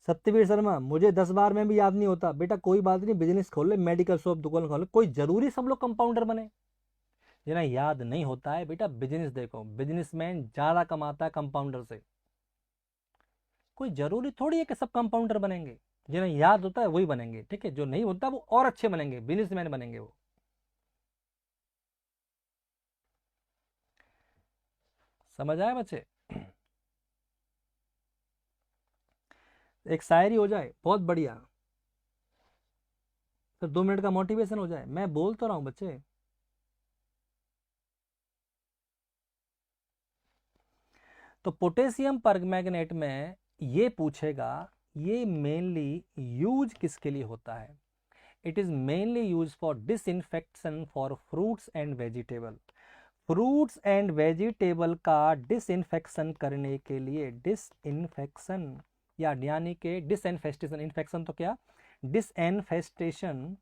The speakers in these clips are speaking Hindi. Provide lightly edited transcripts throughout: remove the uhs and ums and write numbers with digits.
सत्यवीर शर्मा, मुझे 10 बार में भी याद नहीं होता। बेटा कोई बात नहीं, बिजनेस खोल ले, मेडिकल शॉप दुकान खोल ले, कोई जरूरी सब लोग कंपाउंडर बने? जिन्हें याद नहीं होता है बेटा, बिजनेस देखो, बिजनेसमैन ज्यादा कमाता है कंपाउंडर से। कोई जरूरी थोड़ी है कि सब कंपाउंडर बनेंगे। जिन्हें याद होता है वही बनेंगे, ठीक है? जो नहीं होता वो और अच्छे बनेंगे, बिजनेसमैन बनेंगे वो। समझ आए बच्चे? एक शायरी हो जाए बहुत बढ़िया, फिर 2 मिनट का मोटिवेशन हो जाए। मैं बोल तो रहा हूं बच्चे। तो पोटेशियम परमैंगनेट में ये पूछेगा, ये मेनली यूज किसके लिए होता है? It is mainly use for disinfection for fruits and vegetable. Fruits and vegetable का डिसइंफेक्शन करने के लिए, डिसइंफेक्शन या यानी कि डिसइंफेस्टेशन, इन्फेक्शन तो क्या, disinfestation,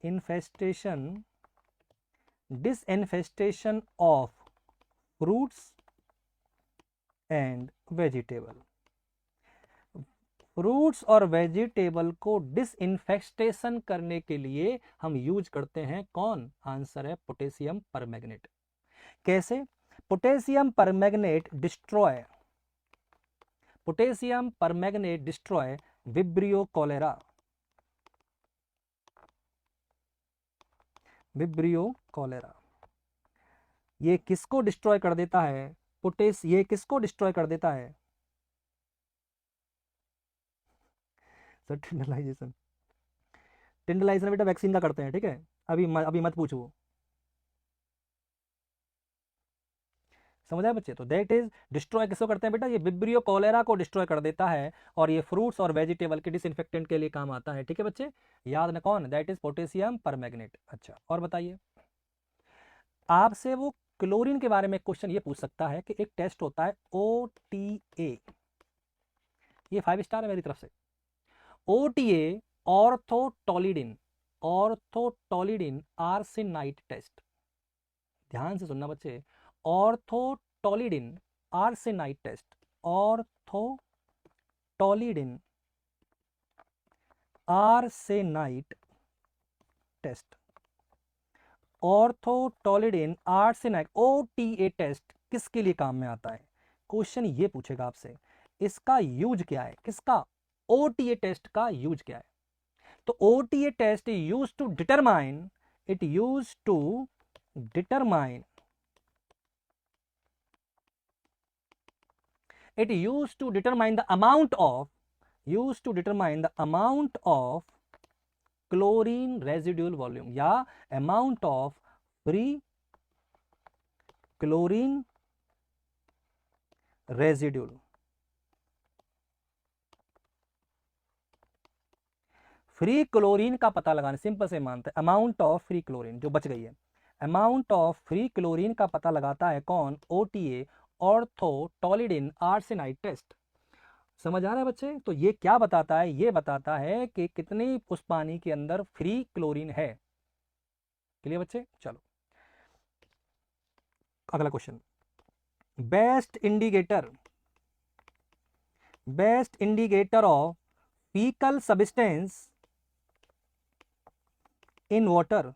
infestation, disinfestation of fruits and vegetable. Fruits और वेजिटेबल को डिसइंफेस्टेशन करने के लिए हम यूज करते हैं कौन? आंसर है पोटेशियम परमैंगनेट। कैसे? Potassium permanganate destroy, potassium permanganate destroy vibrio cholera, vibrio cholera. ये किसको डिस्ट्रॉय कर देता है? ये किसको डिस्ट्रॉय कर देता है? सर टिंडलाइजेशन, टिंडलाइजेशन बेटा वैक्सीन का करते हैं, ठीक है? अभी मत पूछो। समझ आए बच्चे? तो दैट इज डिस्ट्रॉय किसको करते हैं बेटा? ये विब्रियो कॉलेरा को डिस्ट्रॉय कर देता है, और ये फ्रूट्स और वेजिटेबल के डिसइंफेक्टेंट के लिए काम आता है, ठीक है बच्चे? याद ना कौन? That is potassium permanganate. अच्छा, और बताइए, आपसे वो क्लोरीन के बारे में क्वेश्चन ये पूछ सकता है कि एक टेस्ट होता है OTA, ये 5 स्टार है मेरी तरफ से। OTA orthotolidine, orthotolidine arsenite test. ध्यान से सुनना बच्चे, orthotolidine arsenite test, orthotolidine arsenite test, orthotolidine arsenite OTA test किसके लिए काम में आता है? क्वेश्चन ये पूछेगा आपसे, इसका यूज क्या है? किसका? OTA टेस्ट का यूज क्या है? तो OTA test use to determine, it use to determine, it used to determine the amount of, used to determine the amount of chlorine residual volume या amount of free chlorine residual। Free chlorine का पता लगाने, सिंपल से मानते हैं, अमाउंट ऑफ फ्री क्लोरीन जो बच गई है, अमाउंट ऑफ फ्री क्लोरीन का पता लगाता है कौन? OTA orthotolidine arsenite test. समझ आ रहा है बच्चे? तो ये क्या बताता है? ये बताता है कि कितनी उस पानी के अंदर फ्री क्लोरीन है। क्लियर बच्चे? चलो अगला question, best indicator, best indicator of faecal substance in water.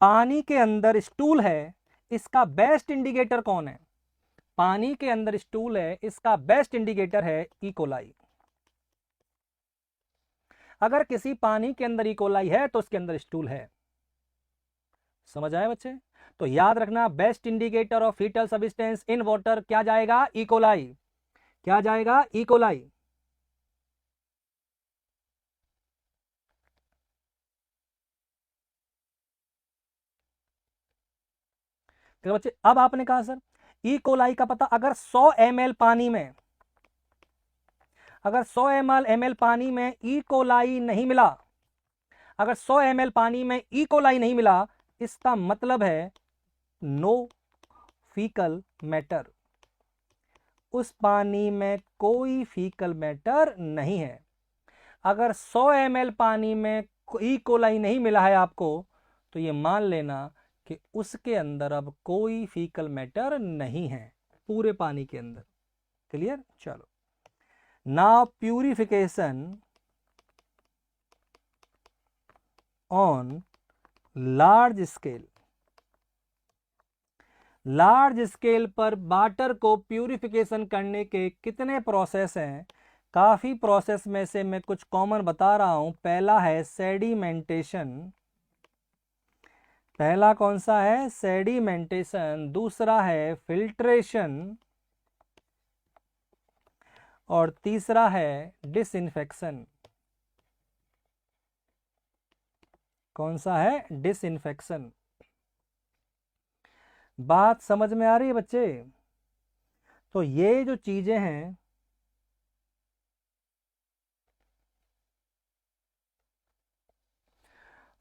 पानी के अंदर स्टूल है, इसका बेस्ट इंडिकेटर कौन है? पानी के अंदर स्टूल है, इसका बेस्ट इंडिकेटर है इकोलाई। अगर किसी पानी के अंदर इकोलाई है तो उसके अंदर स्टूल है। समझ आए बच्चे? तो याद रखना, best indicator of fetal substance in water क्या जाएगा? इकोलाई। क्या जाएगा? इकोलाई। तो बच्चे अब आपने कहा सर इकोलाई का पता, अगर 100 ml पानी में, अगर 100 ml पानी में इकोलाई नहीं मिला, अगर 100 ml पानी में इकोलाई नहीं मिला, इसका मतलब है नो फीकल मैटर, उस पानी में कोई फीकल मैटर नहीं है। अगर 100 ml पानी में इकोलाई नहीं मिला है आपको, तो ये मान लेना कि उसके अंदर अब कोई फीकल मैटर नहीं है पूरे पानी के अंदर। क्लियर? चलो now purification on large scale, large scale पर वाटर को प्यूरिफिकेशन करने के कितने प्रोसेस हैं? काफ़ी प्रोसेस में से मैं कुछ कॉमन बता रहा हूं। पहला है सेडिमेंटेशन, पहला कौन सा है? सेडिमेंटेशन। दूसरा है फिल्ट्रेशन और तीसरा है डिसइंफेक्शन। कौन सा है? डिसइंफेक्शन। बात समझ में आ रही है बच्चे? तो ये जो चीजें हैं,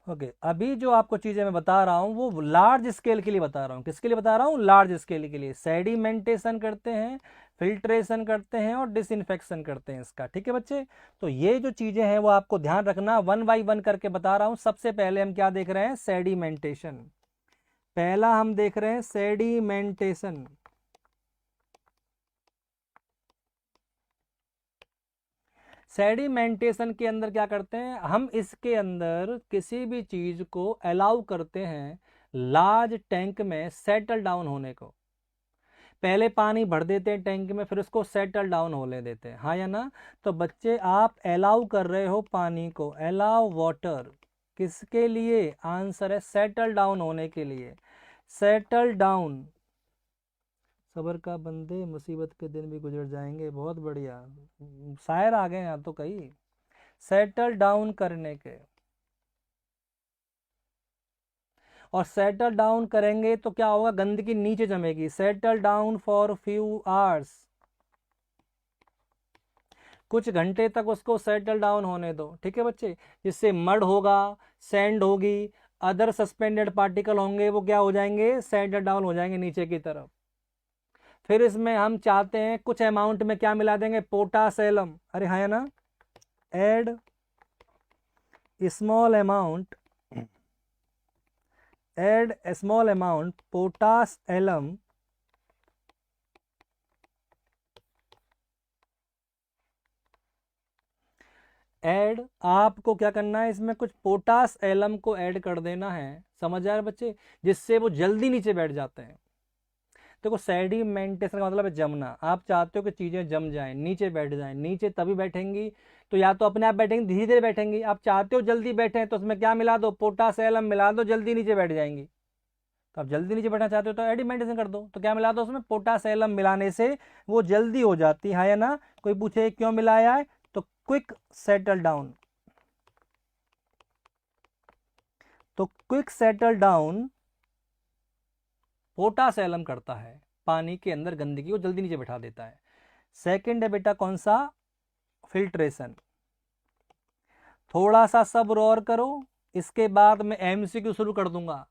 ओके अभी जो आपको चीजें मैं बता रहा हूं वो लार्ज स्केल के लिए बता रहा हूं। किसके लिए बता रहा हूं? लार्ज स्केल के लिए। सेडिमेंटेशन करते हैं, फिल्ट्रेशन करते हैं और डिसइंफेक्शन करते हैं इसका। ठीक है बच्चे? तो ये जो चीजें हैं वो आपको ध्यान रखना, वन बाई वन करके बता रहा हूं। सबसे पहले हम क्या देख रहे हैं? सेडिमेंटेशन। पहला हम देख रहे हैं सेडिमेंटेशन। सेडिमेंटेशन के अंदर क्या करते हैं हम? इसके अंदर किसी भी चीज को अलाउ करते हैं लार्ज टैंक में सेटल डाउन होने को। पहले पानी भर देते हैं टैंक में, फिर उसको सेटल डाउन होने देते हैं, हाँ या ना? तो बच्चे आप अलाउ कर रहे हो पानी को, अलाउ वाटर, किसके लिए? आंसर है सेटल डाउन होने के लिए। सेटल डाउन, सबर का बंदे मुसीबत के दिन भी गुजर जाएंगे। बहुत बढ़िया, शायर आ गए यहाँ तो कई। सेटल डाउन करने के, और सेटल डाउन करेंगे तो क्या होगा? गंदगी नीचे जमेगी। Settle down for few hours, कुछ घंटे तक उसको सेटल डाउन होने दो। ठीक है बच्चे? जिससे मड होगा, सैंड होगी, अदर सस्पेंडेड पार्टिकल होंगे, वो क्या हो जाएंगे? सेटल डाउन हो जाएंगे नीचे की तरफ। फिर इसमें हम चाहते हैं कुछ अमाउंट में क्या मिला देंगे? पोटासेलम। अरे हाँ ना? Add small amount, add small amount potash alum add. आपको क्या करना है? इसमें कुछ पोटास एलम को ऐड कर देना है। समझ आ रहे बच्चे? जिससे वो जल्दी नीचे बैठ जाते हैं। देखो सेडिमेंटेशन का मतलब है जमना। आप चाहते हो कि चीजें जम जाएं, नीचे बैठ जाएं। नीचे तभी बैठेंगी तो या तो अपने आप बैठेंगी, धीरे धीरे बैठेंगी। आप चाहते हो जल्दी बैठे तो उसमें क्या मिला दो? पोटासेलम मिला दो, जल्दी नीचे बैठ जाएंगी। तो आप जल्दी नीचे बैठना चाहते हो तो एडिमेंटेशन कर दो। तो क्या मिला दो उसमें? पोटासेलम मिलाने से वो जल्दी हो जाती है या ना? कोई पूछे क्यों मिलाया है तो क्विक सेटल डाउन, तो क्विक सेटल डाउन पोटासेलम करता है, पानी के अंदर गंदगी को जल्दी नीचे बैठा देता है। सेकंड है बेटा कौन सा? फिल्ट्रेशन। थोड़ा सा सब्र और करो, इसके बाद मैं एमसीक्यू शुरू कर दूंगा।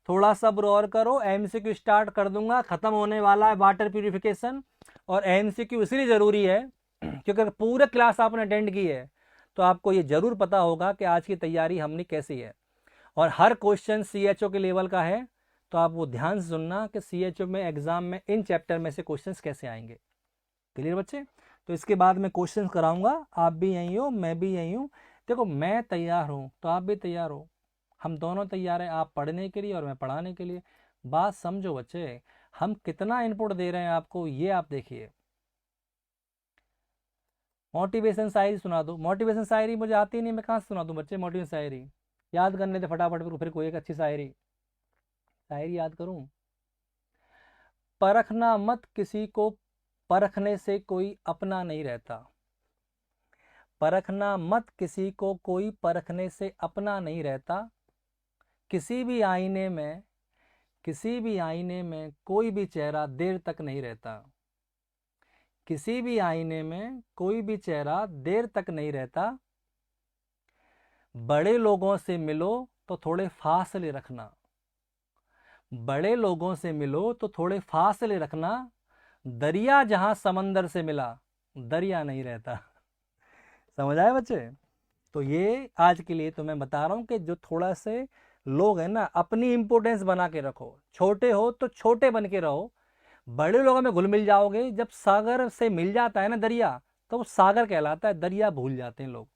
थोड़ा सब्र और करो, एमसीक्यू स्टार्ट कर दूंगा। खत्म होने वाला है वाटर प्यूरिफिकेशन। और एमसीक्यू इसलिए जरूरी है क्योंकि अगर पूरे क्लास आपने अटेंड की है तो आपको ये जरूर पता होगा कि आज की तैयारी हमने कैसी है। और हर क्वेश्चन सीएचओ के लेवल का है, तो आप वो ध्यान से सुनना कि सीएचओ में एग्जाम में इन चैप्टर में से क्वेश्चंस कैसे आएंगे। क्लियर बच्चे? तो इसके बाद मैं क्वेश्चंस कराऊंगा, आप भी यहीं हो, मैं भी यहीं हूँ। देखो मैं तैयार हूँ तो आप भी तैयार हो, हम दोनों तैयार हैं, आप पढ़ने के लिए और मैं पढ़ाने के लिए। बात समझो बच्चे, हम कितना इनपुट दे रहे हैं आपको ये आप देखिए। मोटिवेशन शायरी सुना दो। मोटिवेशन शायरी मुझे आती नहीं, मैं कहाँ से सुना दूँ बच्चे मोटिवेशन शायरी? याद करने दे फटाफट, फिर कोई एक अच्छी शायरी शायरी याद करूं। परखना मत किसी को, परखने से कोई अपना नहीं रहता। परखना मत किसी को, कोई परखने से अपना नहीं रहता। किसी भी आईने में, किसी भी आईने में कोई भी चेहरा देर तक नहीं रहता। किसी भी आईने में कोई भी चेहरा देर तक नहीं रहता। बड़े लोगों से मिलो तो थोड़े फासले रखना। बड़े लोगों से मिलो तो थोड़े फासले रखना। दरिया जहां समंदर से मिला, दरिया नहीं रहता। समझ आए बच्चे? तो ये आज के लिए तो मैं बता रहा हूं कि जो थोड़ा से लोग हैं ना, अपनी इंपोर्टेंस बना के रखो। छोटे हो तो छोटे बन के रहो, बड़े लोगों में घुल मिल जाओगे। जब सागर से मिल जाता है ना दरिया, तो वो सागर कहलाता है, दरिया भूल जाते हैं लोग।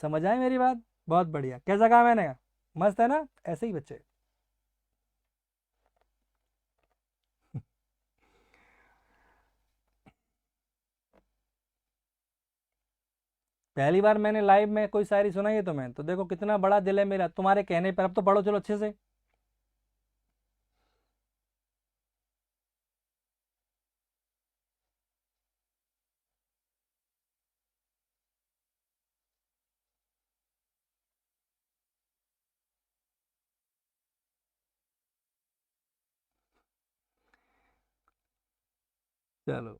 समझ आए मेरी बात? बहुत बढ़िया। कैसा कहा मैंने? मस्त है ना? ऐसे ही बच्चे। पहली बार मैंने लाइव में कोई शायरी सुनाई है तुम्हें, तो देखो कितना बड़ा दिल है मेरा तुम्हारे कहने पर। अब तो पढ़ो चलो अच्छे से। चलो,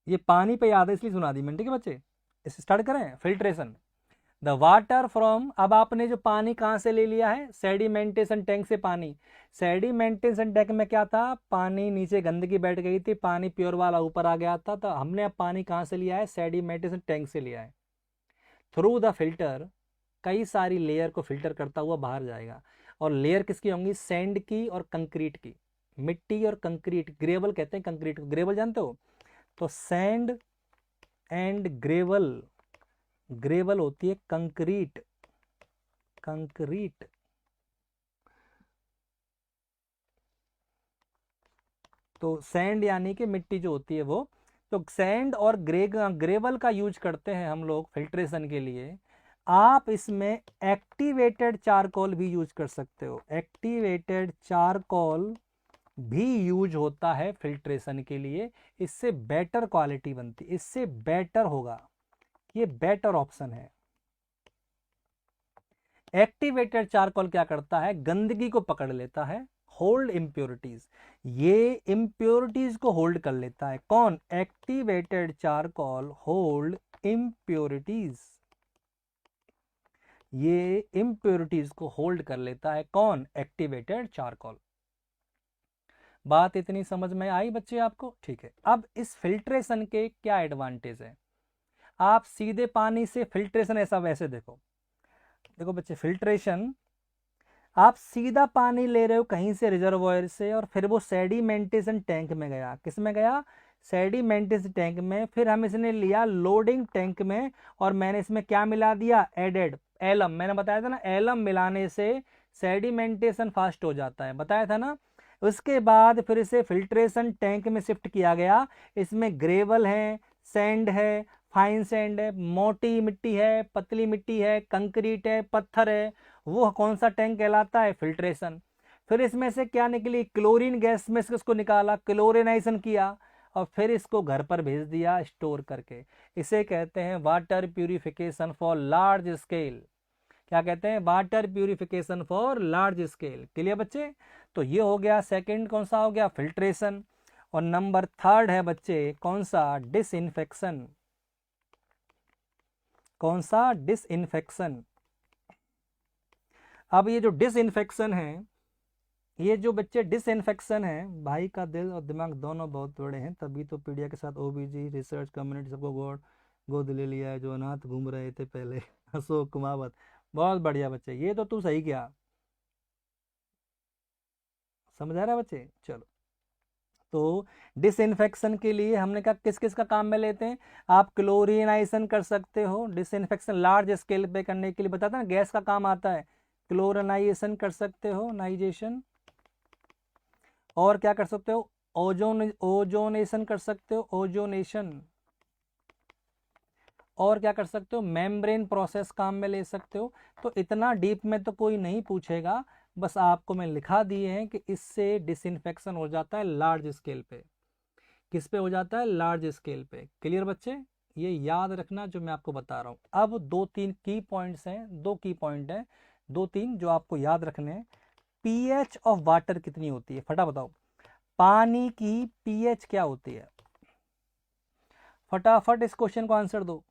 ये पानी पे याद है इसलिए सुना दी मैंने, ठीक है बच्चे। इसे स्टार्ट करें। फिल्ट्रेशन। द वाटर फ्रॉम, अब आपने जो पानी कहाँ से ले लिया है? सेडिमेंटेशन टैंक से पानी। सेडिमेंटेशन टैंक में क्या था? पानी नीचे गंदगी बैठ गई थी, पानी प्योर वाला ऊपर आ गया था, तो हमने अब पानी कहाँ से लिया है? सेडिमेंटेशन टैंक से लिया है। थ्रू द फिल्टर, कई सारी लेयर को फिल्टर करता हुआ बाहर जाएगा। और लेयर किसकी होंगी? सैंड की और कंक्रीट की। मिट्टी और कंक्रीट, ग्रेवल कहते हैं कंक्रीट को। ग्रेवल जानते हो? तो सैंड एंड ग्रेवल, ग्रेवल होती है कंक्रीट, कंक्रीट। तो सैंड यानी कि मिट्टी जो होती है वो, तो सैंड और ग्रेवल का यूज करते हैं हम लोग फिल्ट्रेशन के लिए। आप इसमें एक्टिवेटेड चारकोल भी यूज कर सकते हो। एक्टिवेटेड चारकोल भी यूज होता है फिल्ट्रेशन के लिए। इससे बेटर क्वालिटी बनती, इससे बेटर होगा, ये बेटर ऑप्शन है। एक्टिवेटेड चारकोल क्या करता है? गंदगी को पकड़ लेता है, होल्ड इंप्योरिटीज। ये इंप्योरिटीज को होल्ड कर लेता है। कौन? Activated charcoal hold impurities. ये इंप्योरिटीज को होल्ड कर लेता है। कौन? Activated charcoal. बात इतनी समझ में आई बच्चे आपको? ठीक है। अब इस फिल्ट्रेशन के क्या एडवांटेज है? आप सीधे पानी से फिल्ट्रेशन, ऐसा वैसे देखो, देखो बच्चे, फिल्ट्रेशन आप सीधा पानी ले रहे हो कहीं से रिजर्वॉयर से, और फिर वो सेडिमेंटेशन टैंक में गया। किस में गया? सेडिमेंटेशन टैंक में। फिर हम इसने लिया लोडिंग टैंक में, और मैंने इसमें क्या मिला दिया? Added alum. मैंने बताया था ना, एलम मिलाने से सेडिमेंटेशन फास्ट हो जाता है, बताया था ना। उसके बाद फिर इसे फिल्ट्रेशन टैंक में शिफ्ट किया गया। इसमें ग्रेवल है, सैंड है, फाइन सैंड है, मोटी मिट्टी है, पतली मिट्टी है, कंक्रीट है, पत्थर है। वो कौन सा टैंक कहलाता है? फिल्ट्रेशन। फिर इसमें से क्या निकली? क्लोरीन गैस में से उसको निकाला, क्लोरिनाइजेशन किया, और फिर इसको घर पर भेज दिया स्टोर करके। इसे कहते हैं water purification for large scale. क्या कहते हैं? Water purification for large scale. Clear बच्चे? तो ये हो गया सेकंड, कौन सा हो गया? फिल्ट्रेशन। और नंबर थर्ड है बच्चे कौन सा? डिसइंफेक्शन। कौन सा? डिसइंफेक्शन। अब ये जो डिसइंफेक्शन है, ये जो बच्चे डिसइंफेक्शन है, भाई का दिल और दिमाग दोनों बहुत बड़े हैं, तभी तो पीडिया के साथ ओबीजी रिसर्च कम्युनिटी सबको गोद ले लिया है, जो अनाथ घूम रहे थे पहले। अशोक कुमावत। बहुत बढ़िया बच्चे, ये तो तू सही किया। समझ आ रहा है बच्चे? चलो, तो डिसइंफेक्शन के लिए हमने कहा किस किस का काम में लेते हैं? आप क्लोरिनाइजेशन कर सकते हो। डिसइंफेक्शन लार्ज स्केल पे करने के लिए बताता ना, गैस का काम आता है। क्लोरिनाइजेशन कर सकते हो, नाइजेशन। और क्या कर सकते हो? ओजोनेशन कर सकते हो, ओजोनेशन। और क्या कर सकते हो? मेम्ब्रेन प्रोसेस काम में ले सकते हो। तो इतना डीप में तो कोई नहीं पूछेगा, बस आपको मैं लिखा दिए हैं कि इससे डिसइंफेक्शन हो जाता है लार्ज स्केल पे। किस पे हो जाता है? लार्ज स्केल पे। क्लियर बच्चे? ये याद रखना जो मैं आपको बता रहा हूं। अब दो तीन की पॉइंट्स हैं, दो की पॉइंट है, दो तीन जो आपको याद रखने हैं। पीएच ऑफ वाटर कितनी होती है? फटा बताओ, पानी की पीएच क्या होती है? फटाफट इस क्वेश्चन को आंसर दो।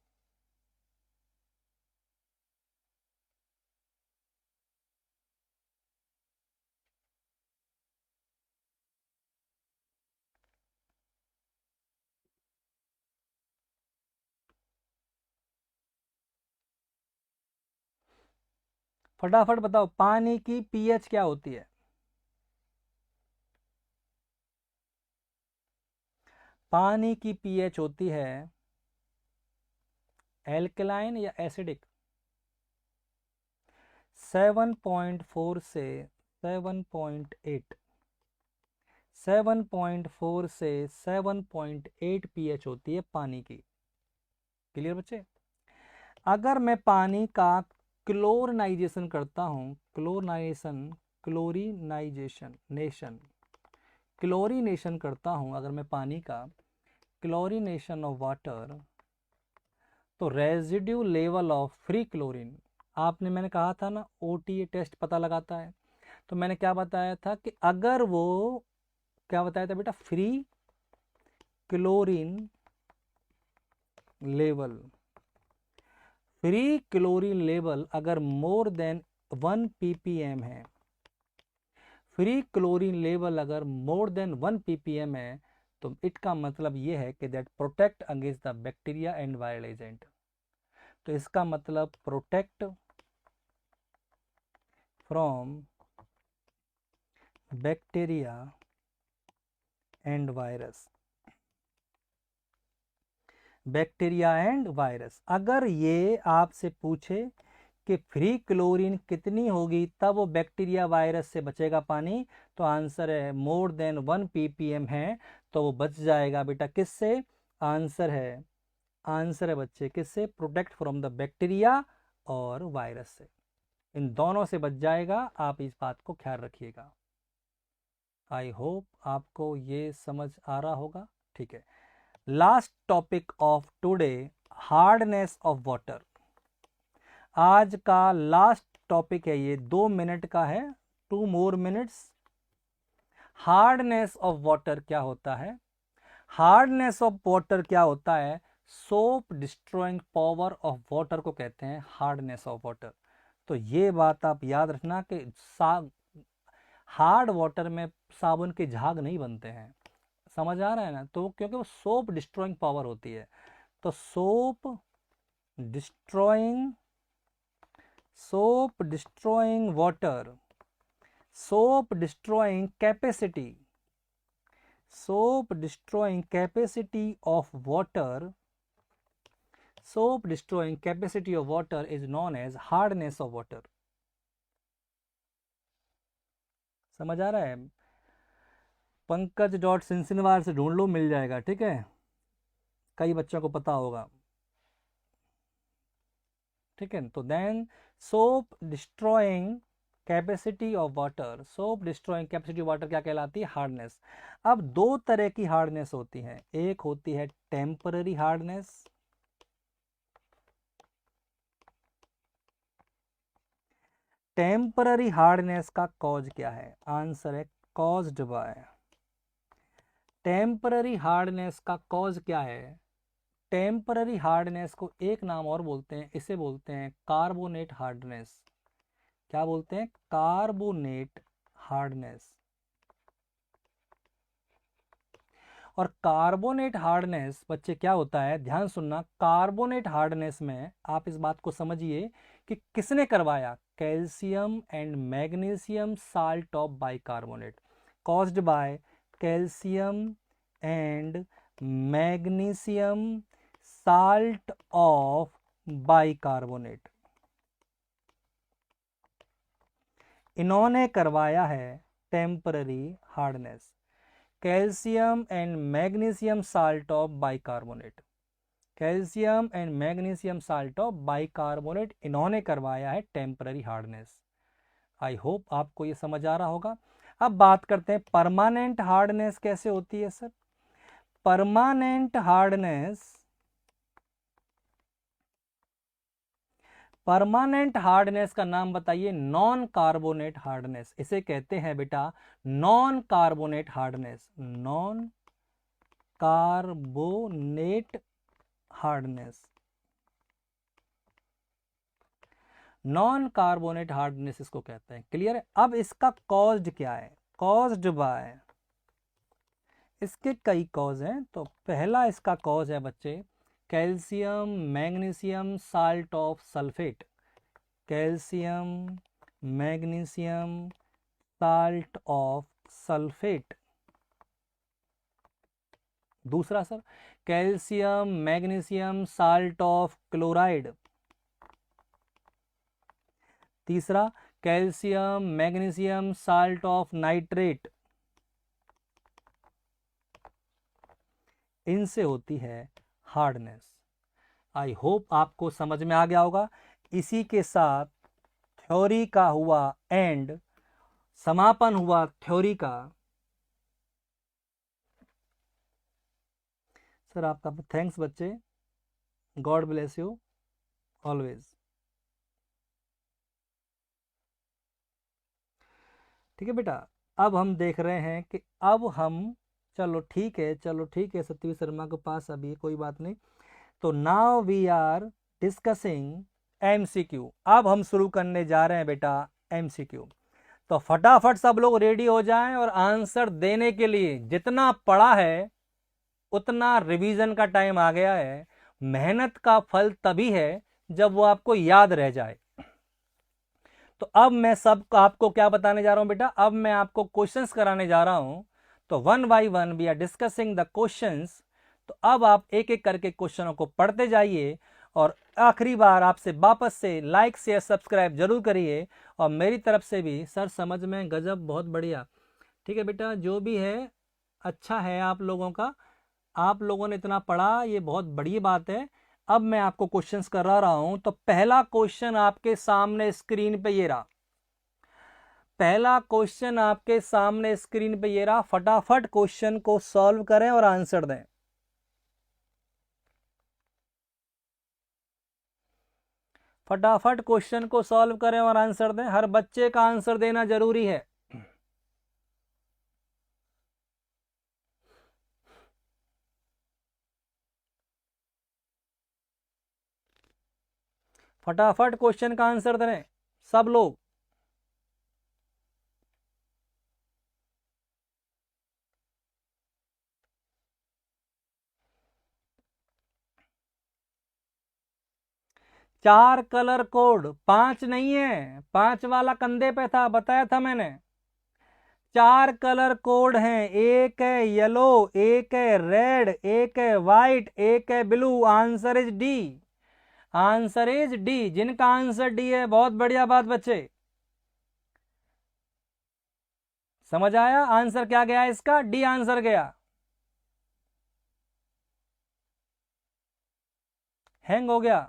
फटाफट बताओ, पानी की पीएच क्या होती है? पानी की पीएच होती है एल्कलाइन या एसिडिक? 7.4 से 7.8, 7.4 से 7.8 pH होती है पानी की। क्लियर बच्चे? अगर मैं पानी का क्लोरिनाइजेशन करता हूँ, क्लोरीनेशन करता हूँ, अगर मैं पानी का क्लोरीनेशन ऑफ वाटर, तो residue level of free chlorine, मैंने कहा था ना OTA टेस्ट पता लगाता है, तो मैंने क्या बताया था कि अगर वो क्या बताया था बेटा, फ्री क्लोरीन लेवल अगर मोर देन 1 ppm है, फ्री क्लोरीन लेवल अगर मोर देन 1 ppm है, तो इट का मतलब ये है कि that protect against the bacteria and viral agent. तो इसका मतलब protect from bacteria and virus. अगर ये आपसे पूछे कि फ्री क्लोरीन कितनी होगी तब वो बैक्टीरिया वायरस से बचेगा पानी, तो आंसर है मोर देन 1 ppm है, तो वो बच जाएगा बेटा किससे? आंसर है बच्चे किससे? प्रोटेक्ट फ्रॉम द बैक्टीरिया और वायरस से, इन दोनों से बच जाएगा। आप इस बात को ख्याल रखिएगा। आई होप आपको ये समझ आ रहा होगा। ठीक है, last topic of today, hardness of water. आज का लास्ट टॉपिक है ये, 2 मिनट का है, 2 more minutes। Hardness of water क्या होता है? हार्डनेस ऑफ वाटर क्या होता है? Soap destroying power of water को कहते हैं हार्डनेस ऑफ वाटर। तो ये बात आप याद रखना कि हार्ड वाटर में साबुन के झाग नहीं बनते हैं, समझ आ रहा है ना? तो क्योंकि वो सोप डिस्ट्रॉइंग पावर होती है, तो soap destroying water, soap destroying capacity of water, soap destroying capacity of water is known as hardness of water। समझ आ रहा है? पंकज.सिंसिनवार से ढूंढ लो, मिल जाएगा। ठीक है, कई बच्चों को पता होगा। ठीक है, तो then soap destroying capacity of water, क्या कहलाती है? हार्डनेस। अब 2 तरह की हार्डनेस होती है, एक होती है टेम्पररी हार्डनेस, टेम्पररी हार्डनेस का कॉज क्या है? आंसर है कॉज्ड बाय, टेम्पररी हार्डनेस का कॉज क्या है? टेम्पररी हार्डनेस को एक नाम और बोलते हैं, इसे बोलते हैं कार्बोनेट हार्डनेस। क्या बोलते हैं? Carbonate hardness. और कार्बोनेट हार्डनेस बच्चे क्या होता है, ध्यान सुनना, कार्बोनेट हार्डनेस में आप इस बात को समझिए कि किसने करवाया? Calcium and magnesium salt of bicarbonate, caused by calcium and magnesium salt of bicarbonate, इन्होंने करवाया है temporary hardness. Calcium and magnesium salt of bicarbonate, calcium and magnesium salt of bicarbonate, इन्होंने करवाया है टेम्पररी हार्डनेस। आई होप आपको ये समझ आ रहा होगा। अब बात करते हैं परमानेंट हार्डनेस कैसे होती है सर। परमानेंट हार्डनेस का नाम बताइए। नॉन कार्बोनेट हार्डनेस, इसे कहते हैं बेटा non carbonate hardness, non carbonate hardness, non carbonate hardness इसको कहते हैं। क्लियर है? अब इसका कॉज्ड क्या है? कॉज्ड बाय, इसके कई कॉज हैं। तो पहला इसका कॉज है बच्चे calcium magnesium salt of sulphate, calcium magnesium salt of sulphate, दूसरा sir calcium magnesium salt of chloride. तीसरा calcium magnesium salt of nitrate. इनसे होती है हार्डनेस। आई होप आपको समझ में आ गया होगा। इसी के साथ थ्योरी का हुआ एंड, समापन हुआ थ्योरी का। सर आपका थैंक्स बच्चे, गॉड ब्लेस यू ऑलवेज। ठीक है बेटा, अब हम देख रहे हैं कि अब हम, चलो ठीक है सत्यवीर शर्मा के पास अभी कोई बात नहीं। तो now we are discussing MCQ. अब हम शुरू करने जा रहे हैं बेटा एमसीक्यू। तो फटाफट सब लोग रेडी हो जाएं और आंसर देने के लिए। जितना पढ़ा है उतना रिवीजन का टाइम आ गया है। मेहनत का फल तभी है जब वो आपको याद रह जाए। तो अब मैं सब आपको क्या बताने जा रहा हूं बेटा, अब मैं आपको क्वेश्चंस कराने जा रहा हूं। तो one by one we are discussing the questions. तो अब आप एक एक करके क्वेश्चनों को पढ़ते जाइए और आखिरी बार आपसे वापस से लाइक शेयर सब्सक्राइब जरूर करिए। और मेरी तरफ से भी सर समझ में गजब, बहुत बढ़िया। ठीक है बेटा, जो भी है अच्छा है आप लोगों का, आप लोगों ने इतना पढ़ा, ये बहुत बड़ी बात है। अब मैं आपको क्वेश्चंस करा रहा हूं। तो पहला क्वेश्चन आपके सामने स्क्रीन पे ये रहा। पहला क्वेश्चन आपके सामने स्क्रीन पे ये रहा। फटाफट क्वेश्चन को सॉल्व करें और आंसर दें। फटाफट क्वेश्चन को सॉल्व करें और आंसर दें। हर बच्चे का आंसर देना जरूरी है। फटाफट क्वेश्चन का आंसर दें सब लोग। चार कलर कोड, पांच नहीं है। पांच वाला कंधे पे था, बताया था मैंने। चार कलर कोड हैं। एक है येलो, एक है रेड, एक है व्हाइट, एक है blue. Answer is D. Answer is D. जिनका आंसर डी है, बहुत बढ़िया बात बच्चे। समझ आया आंसर क्या गया इसका? डी आंसर गया। हैंग हो गया।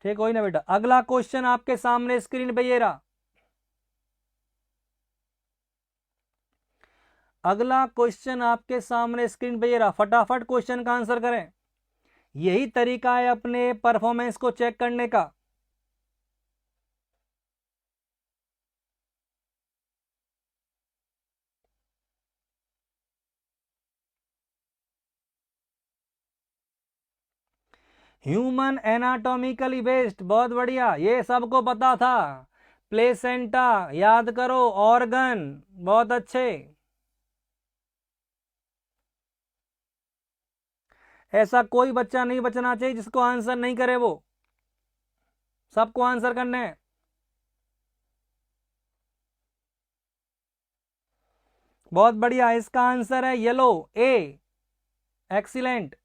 ठीक, कोई ना बेटा। अगला क्वेश्चन आपके सामने स्क्रीन पे ये रहा। अगला क्वेश्चन आपके सामने स्क्रीन पे ये रहा। फटाफट क्वेश्चन का आंसर करें। यही तरीका है अपने परफॉर्मेंस को चेक करने का। ह्यूमन एनाटॉमिकली बेस्ड, बहुत बढ़िया, ये सबको पता था। प्लेसेंटा याद करो, ऑर्गन, बहुत अच्छे। ऐसा कोई बच्चा नहीं बचना चाहिए जिसको आंसर नहीं करे। वो सबको आंसर करने हैं। बहुत बढ़िया, इसका आंसर है येलो, ए। एक्सीलेंट।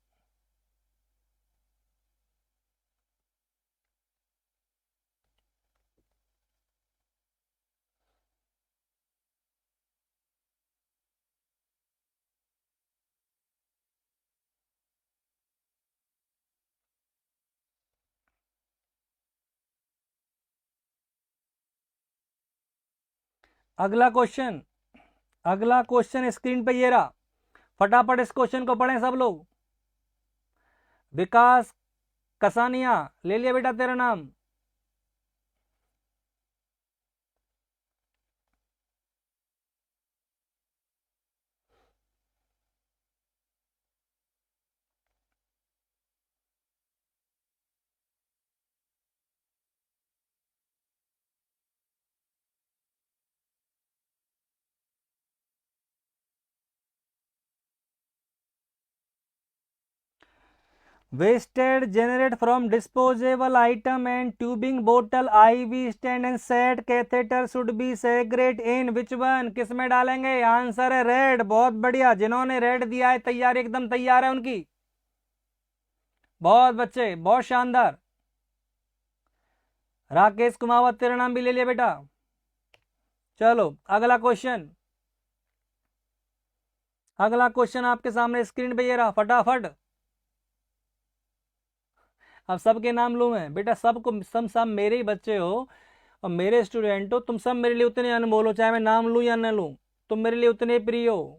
अगला क्वेश्चन, अगला क्वेश्चन स्क्रीन पे ये रहा। फटाफट इस क्वेश्चन को पढ़ें सब लोग। विकास कसानिया, ले लिया बेटा तेरा नाम। wasted generate from disposable item and tubing bottle, IV stand and set catheter should be segregate in which one? किस में डालेंगे? आंसर है रेड। बहुत बढ़िया, जिन्होंने रेड दिया है तैयार, एकदम तैयार है उनकी। बहुत बच्चे, बहुत शानदार। राकेश कुमावत तेरा नाम भी ले लिया बेटा। चलो अगला क्वेश्चन, अगला क्वेश्चन आपके सामने स्क्रीन पे ये रहा, फटाफट। अब सबके नाम लूं मैं बेटा, सबको, सब मेरे ही बच्चे हो और मेरे स्टूडेंट हो, तुम सब मेरे लिए उतने अनमोल हो, चाहे मैं नाम लूं या न लूं, तुम मेरे लिए उतने प्रिय हो।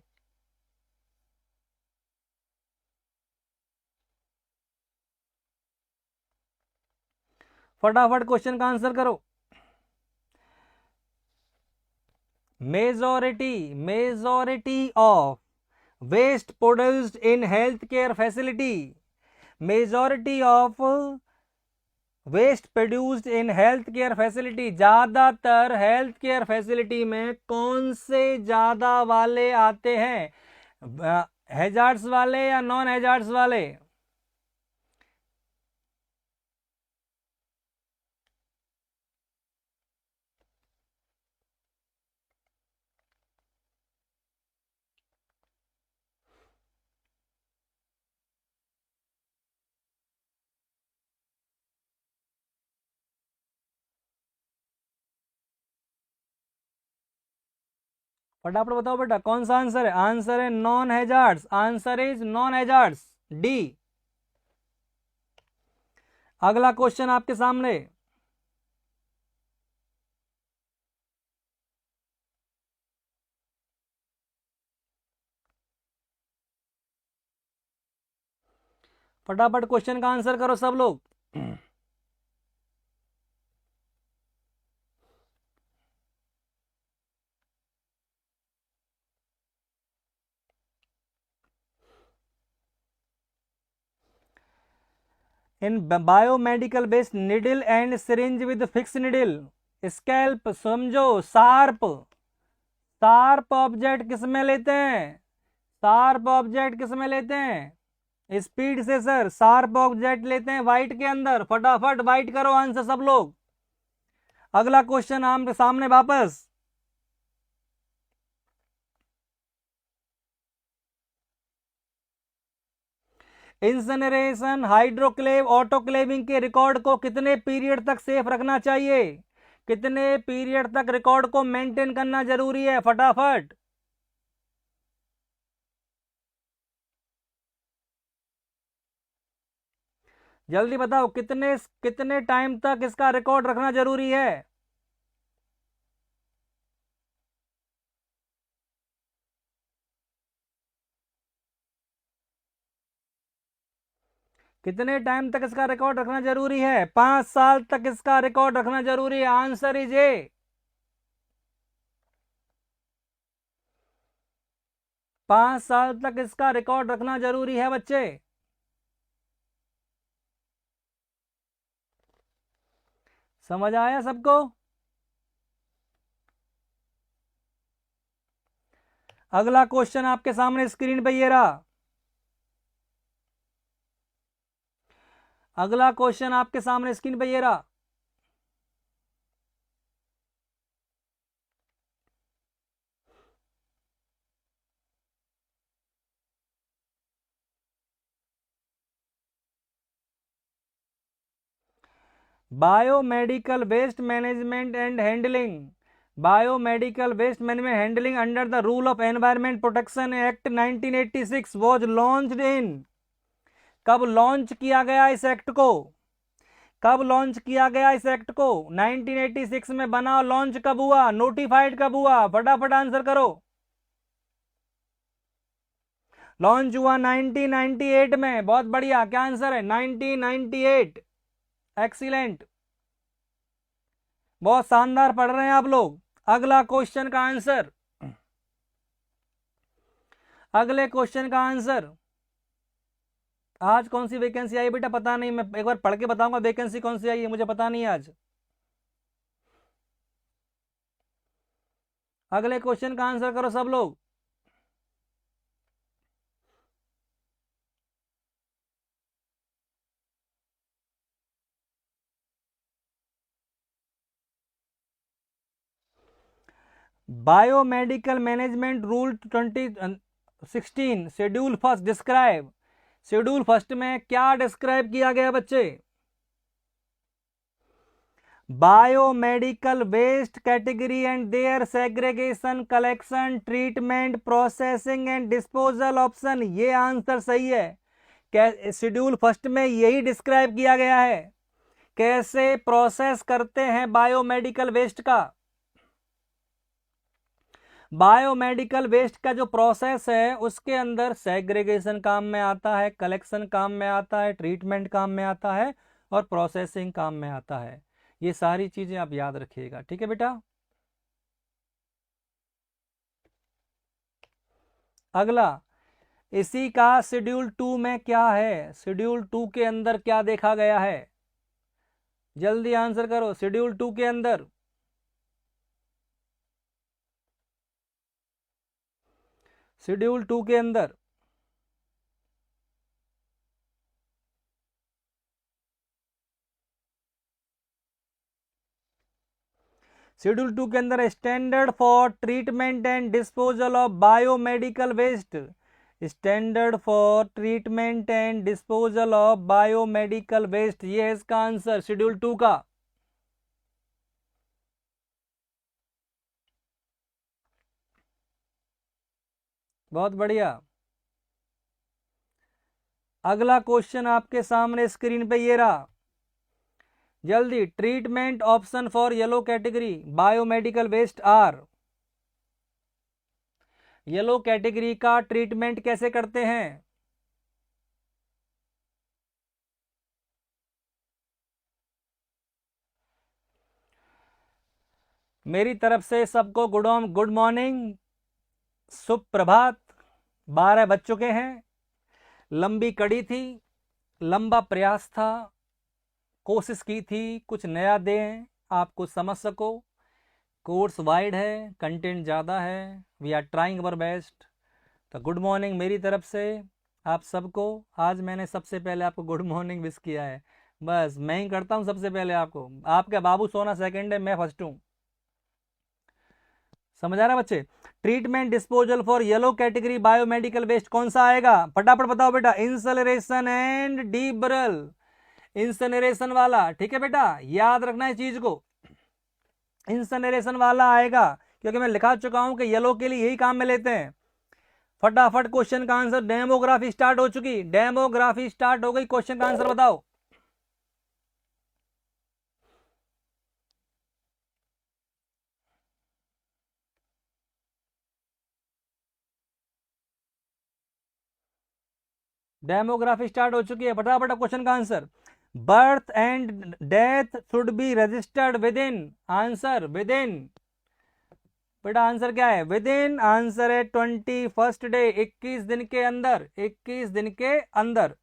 फटाफट क्वेश्चन का आंसर करो। Majority of waste produced in health care facility, majority of waste produced in health care facility, ज्यादातर हेल्थ केयर फैसिलिटी में कौन से ज्यादा वाले आते हैं? हैजार्ड्स वाले या नॉन हैजार्ड्स वाले? फटाफट बताओ बेटा कौन सा आंसर है? आंसर है non hazards, answer is non hazards, D. अगला क्वेश्चन आपके सामने, फटाफट क्वेश्चन का आंसर करो सब लोग। In biomedical based needle and syringe with fix needle, scalp, समझो शार्प, शार्प ऑब्जेक्ट किस में लेते हैं? शार्प ऑब्जेक्ट किस में लेते हैं? स्पीड से सर, शार्प ऑब्जेक्ट लेते हैं व्हाइट के अंदर। फटाफट व्हाइट करो आंसर सब लोग। अगला क्वेश्चन आपके सामने वापस, इंसनरेशन, हाइड्रोक्लेव, ऑटोक्लेविंग के रिकॉर्ड को कितने पीरियड तक सेफ रखना चाहिए? कितने पीरियड तक रिकॉर्ड को मेंटेन करना जरूरी है? फटाफट जल्दी बताओ, कितने कितने टाइम तक इसका रिकॉर्ड रखना जरूरी है? कितने टाइम तक इसका रिकॉर्ड रखना जरूरी है? 5 साल तक इसका रिकॉर्ड रखना जरूरी है, आंसर इज ए। 5 साल तक इसका रिकॉर्ड रखना जरूरी है बच्चे। समझ आया सबको? अगला क्वेश्चन आपके सामने स्क्रीन पे ये रहा, अगला क्वेश्चन आपके सामने स्क्रीन पे ये रहा। Biomedical waste management and handling, biomedical waste management handling under the rule of environment protection act 1986 was launched in, कब लॉन्च किया गया इस एक्ट को? कब लॉन्च किया गया इस एक्ट को? 1986 में बना, लॉन्च कब हुआ, नोटिफाइड कब हुआ? फटाफट आंसर करो। लॉन्च हुआ 1998 में। बहुत बढ़िया, क्या आंसर है? 1998। एक्सीलेंट, बहुत शानदार पढ़ रहे हैं आप लोग। अगला क्वेश्चन का आंसर, अगले क्वेश्चन का आंसर, आज कौन सी वैकेंसी आई बेटा पता नहीं, मैं एक बार पढ़ के बताऊंगा वैकेंसी कौन सी आई है, मुझे पता नहीं है आज। अगले क्वेश्चन का आंसर करो सब लोग। Biomedical management rule 2016 schedule first describe, schedule first में क्या डिस्क्राइब किया गया बच्चे? Biomedical waste category and their segregation, collection, treatment, processing and disposal option. ये आंसर सही है। शेड्यूल फर्स्ट में यही डिस्क्राइब किया गया है, कैसे प्रोसेस करते हैं बायोमेडिकल वेस्ट का। बायोमेडिकल वेस्ट का जो प्रोसेस है उसके अंदर सेग्रीगेशन काम में आता है, कलेक्शन काम में आता है, ट्रीटमेंट काम में आता है और प्रोसेसिंग काम में आता है। ये सारी चीजें आप याद रखिएगा, ठीक है बेटा। अगला, इसी का शेड्यूल 2 में क्या है? शेड्यूल 2 के अंदर क्या देखा गया है? जल्दी आंसर करो। शेड्यूल 2 के अंदर, शेड्यूल 2 के अंदर शेड्यूल 2 के अंदर standard for treatment and disposal of biomedical waste, standard for treatment and disposal of biomedical waste, ये है इसका आंसर शेड्यूल 2 का। बहुत बढ़िया। अगला क्वेश्चन आपके सामने स्क्रीन पे ये रहा, जल्दी। Treatment option for yellow category biomedical waste are, yellow category का ट्रीटमेंट कैसे करते हैं? मेरी तरफ से सबको गुड मॉर्निंग, सुप्रभात। 12 बज चुके हैं, लंबी कड़ी थी, लंबा प्रयास था, कोशिश की थी कुछ नया दें, आपको समझ सको। कोर्स वाइड है, कंटेंट ज़्यादा है, we are trying our best. तो गुड मॉर्निंग मेरी तरफ से आप सबको। आज मैंने सबसे पहले आपको गुड मॉर्निंग विश किया है, बस मैं ही करता हूँ सबसे पहले आपको। आपका बाबू सोना सेकंड है, मैं फर्स्ट हूँ। समझ आ रहा बच्चे? Treatment disposal for yellow category biomedical waste कौन सा आएगा? फटाफट बताओ बेटा। इंसलरेशन एंड डीबरल, इंसनरेशन वाला, ठीक है बेटा, याद रखना है चीज को। इंसनरेशन वाला आएगा, क्योंकि मैं लिखा चुका हूं कि येलो के लिए यही काम में लेते हैं। फटाफट क्वेश्चन का आंसर। डेमोग्राफी स्टार्ट हो चुकी, डेमोग्राफी स्टार्ट हो गई, क्वेश्चन का आंसर बताओ। डेमोग्राफी स्टार्ट हो चुकी है, फटाफट क्वेश्चन का answer. Birth and death should be registered with in, answer with in. बेटा आंसर क्या है? विद इन, आंसर है 21st डे, 21 दिन के अंदर, 21 दिन के अंदर।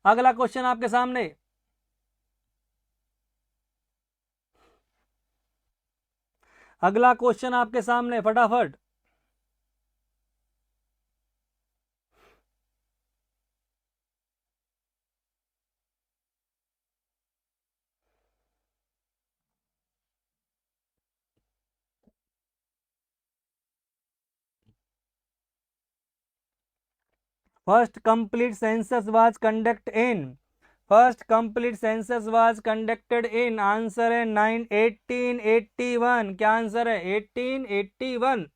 अगला क्वेश्चन आपके सामने, अगला क्वेश्चन आपके सामने, फटाफट। First complete census was conduct in, first complete census was conducted in, answer है 1881। क्या आंसर है? 1881।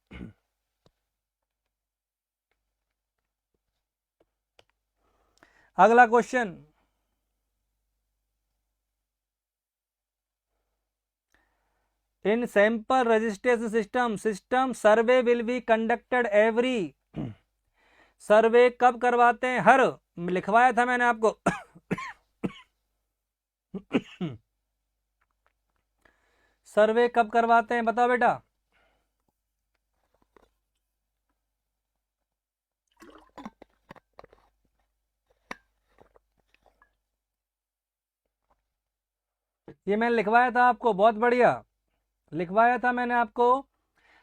अगला question, in sample registration system, system survey will be conducted every, survey कब करवाते हैं? हर, लिखवाया था मैंने आपको। सर्वे कब करवाते हैं बताओ बेटा। ये मैंने लिखवाया था आपको, बहुत बढ़िया लिखवाया था मैंने आपको।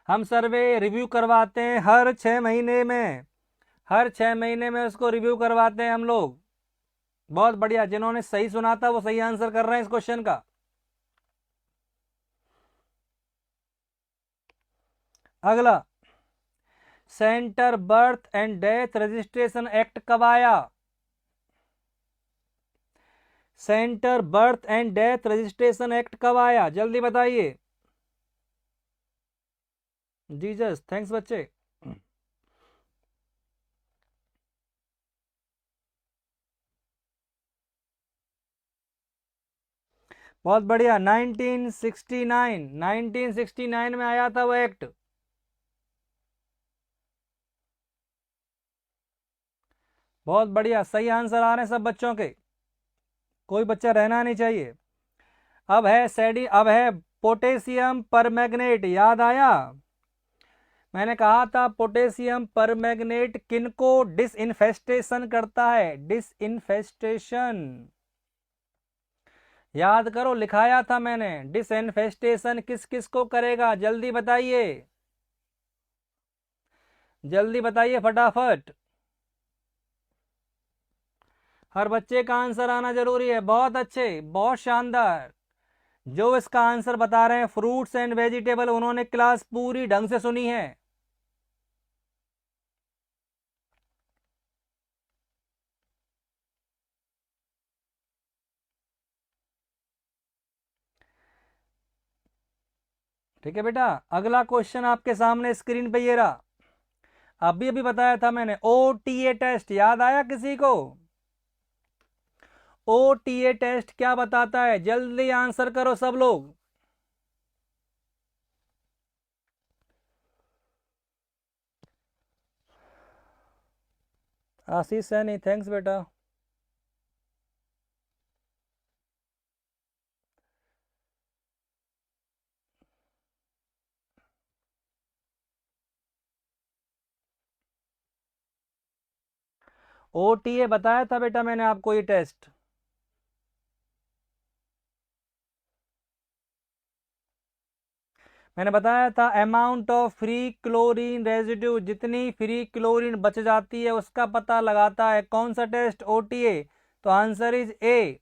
हम सर्वे रिव्यू करवाते हैं हर 6 महीने में, हर 6 महीने में उसको रिव्यू करवाते हैं हम लोग। बहुत बढ़िया, जिन्होंने सही सुना था वो सही आंसर कर रहे हैं इस क्वेश्चन का। अगला, centre birth and death registration act कब आया? Centre birth and death registration act कब आया, जल्दी बताइए। जीजस, थैंक्स बच्चे। बहुत बढ़िया, 1969 में आया था वो एक्ट। बहुत बढ़िया, सही आंसर आ रहे हैं सब बच्चों के, कोई बच्चा रहना नहीं चाहिए। अब है पोटेशियम परमैंगनेट, याद आया? मैंने कहा था पोटेशियम परमैंगनेट किनको डिसइंफेस्टेशन करता है, डिसइंफेस्टेशन। याद करो, लिखाया था मैंने, डिसइंफेस्टेशन किस किस को करेगा, जल्दी बताइए, जल्दी बताइए फटाफट। हर बच्चे का आंसर आना जरूरी है। बहुत अच्छे, बहुत शानदार। जो इसका आंसर बता रहे हैं फ्रूट्स एंड वेजिटेबल, उन्होंने क्लास पूरी ढंग से सुनी है। ठीक है बेटा, अगला क्वेश्चन आपके सामने स्क्रीन पे ये रहा। अभी अभी बताया था मैंने, ओटीए टेस्ट याद आया किसी को? ओटीए टेस्ट क्या बताता है, जल्दी आंसर करो सब लोग। आशीष सैनी, थैंक्स बेटा। ओटीए बताया था बेटा मैंने आपको ये टेस्ट। मैंने बताया था amount of free chlorine residue, जितनी फ्री क्लोरीन बच जाती है उसका पता लगाता है कौन सा टेस्ट, ओटीए। तो answer is a.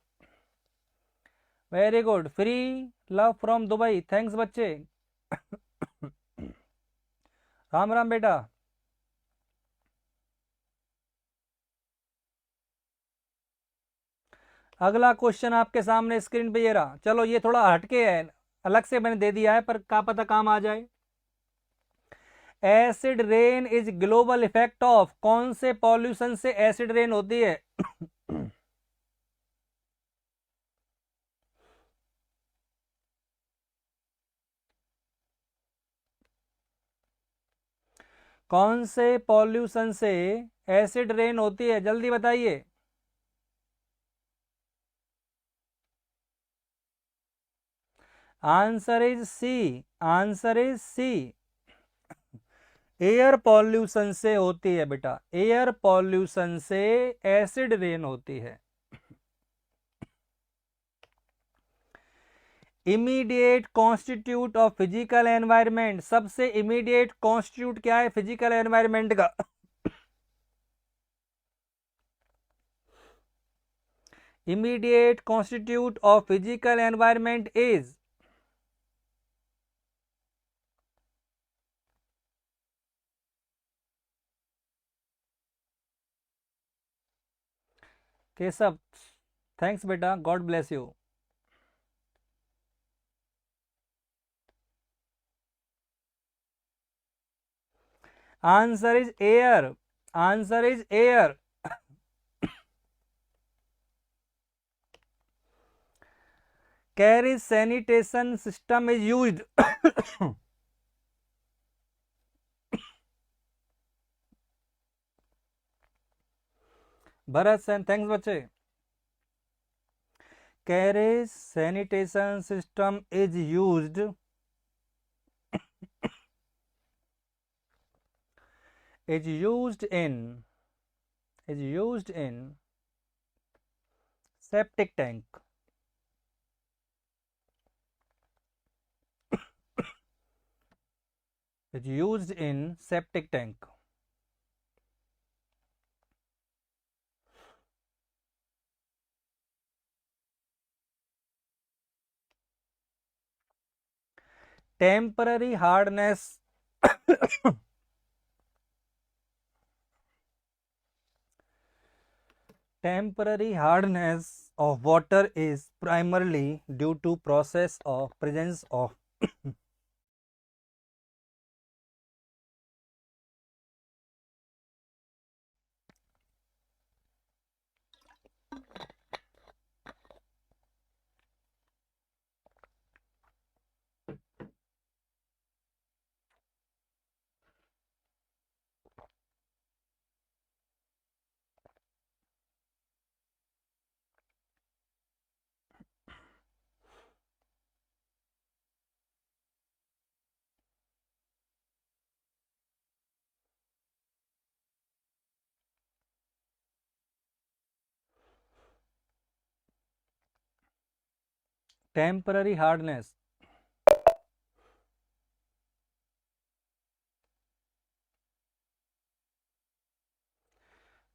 Very good, free love from Dubai, thanks बच्चे। राम राम बेटा। अगला क्वेश्चन आपके सामने स्क्रीन पे ये रहा। चलो ये थोड़ा हटके है, अलग से मैंने दे दिया है, पर क्या पता काम आ जाए। Acid rain is global effect of, कौन से पॉल्यूशन से एसिड रेन होती है? कौन से पॉल्यूशन से एसिड रेन होती है, जल्दी बताइए। Answer is C, answer is C, air pollution से होती है बेटा, एयर पॉल्यूशन से एसिड रेन होती है। Immediate constitute of physical environment, सबसे इमीडिएट कॉन्स्टिट्यूट क्या है फिजिकल एनवायरनमेंट का? Immediate constitute of physical environment is, Keshav, thanks बेटा, God bless you. Answer is air, answer is air. Carriage sanitation system is used. Bharat Sen, thanks बच्चे। Carriage sanitation system is used, is used in, is used in septic tank. Is used in septic tank. Temporary hardness Temporary hardness of water is primarily due to process of presence of temporary hardness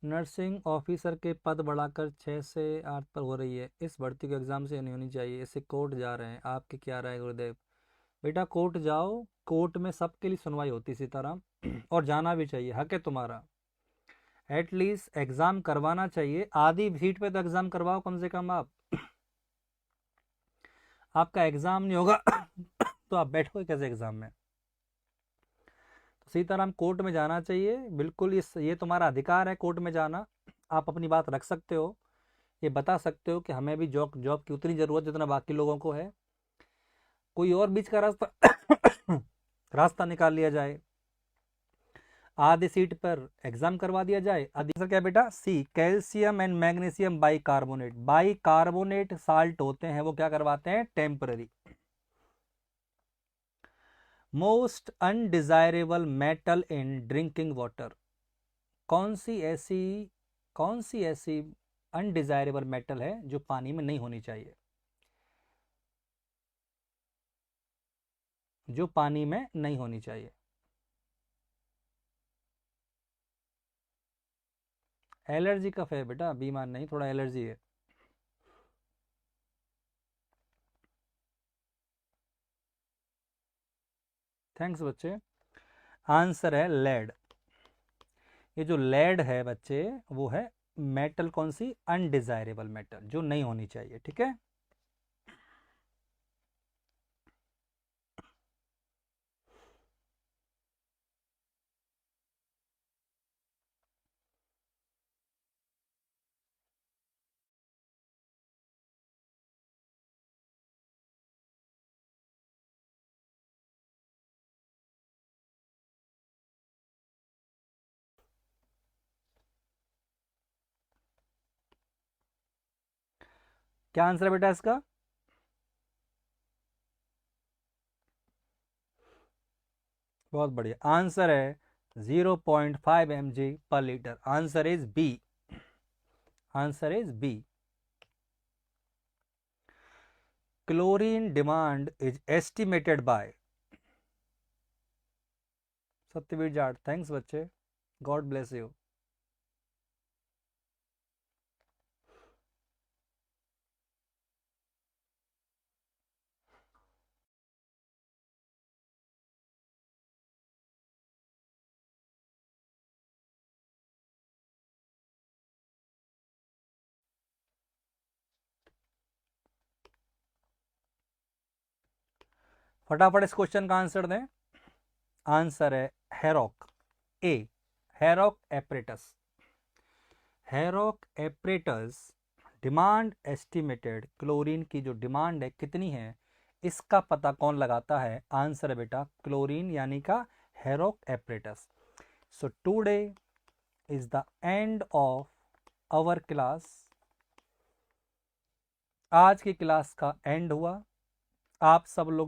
nursing officer के पद बढ़ाकर 6 से 8 पर हो रही है। इस भर्ती को एग्जाम से नहीं होनी चाहिए, इससे कोर्ट जा रहे हैं, आपकी क्या राय गुरुदेव? बेटा कोर्ट जाओ, कोर्ट में सबके लिए सुनवाई होती सीताराम और जाना भी चाहिए, हक है तुम्हारा। एटलीस्ट एग्जाम करवाना चाहिए, आधी सीट पे तो एग्जाम करवाओ कम से कम। आपका एग्जाम नहीं होगा तो आप बैठोगे कैसे एग्जाम में? तो सीताराम कोर्ट में जाना चाहिए बिल्कुल, ये तुम्हारा अधिकार है कोर्ट में जाना। आप अपनी बात रख सकते हो, ये बता सकते हो कि हमें भी जॉब जॉब की उतनी ज़रूरत जितना बाकी लोगों को है, कोई और बीच का रास्ता रास्ता निकाल लिया जाए, आधी सीट पर एग्जाम करवा दिया जाए। आंसर क्या बेटा? C, calcium and magnesium bicarbonate. Bicarbonate salt होते हैं, वो क्या करवाते हैं? Temporary. Most undesirable metal in drinking water. कौन सी ऐसी अनडिजायरेबल मेटल है जो पानी में नहीं होनी चाहिए, जो पानी में नहीं होनी चाहिए? एलर्जी का है बेटा, बीमार नहीं, थोड़ा एलर्जी है। थैंक्स बच्चे। आंसर है लेड। ये जो लेड है बच्चे, वो है मेटल, कौन सी? अनडिजायरेबल मेटल, जो नहीं होनी चाहिए। ठीक है, क्या आंसर है बेटा इसका? बहुत बढ़िया, आंसर है 0.5 mg/L। Answer is B, answer is B. Chlorine demand is estimated by Satyavir Jat. Thanks बच्चे, गॉड ब्लेस यू। फटाफट इस क्वेश्चन का आंसर दें। आंसर है Horrock, A, Horrock apparatus. Horrock apparatus demand estimated, chlorine की जो डिमांड है कितनी है, इसका पता कौन लगाता है? आंसर है बेटा क्लोरीन, यानी का Horrock apparatus. So today is the end of our class. आज की क्लास का एंड हुआ। आप सब लोग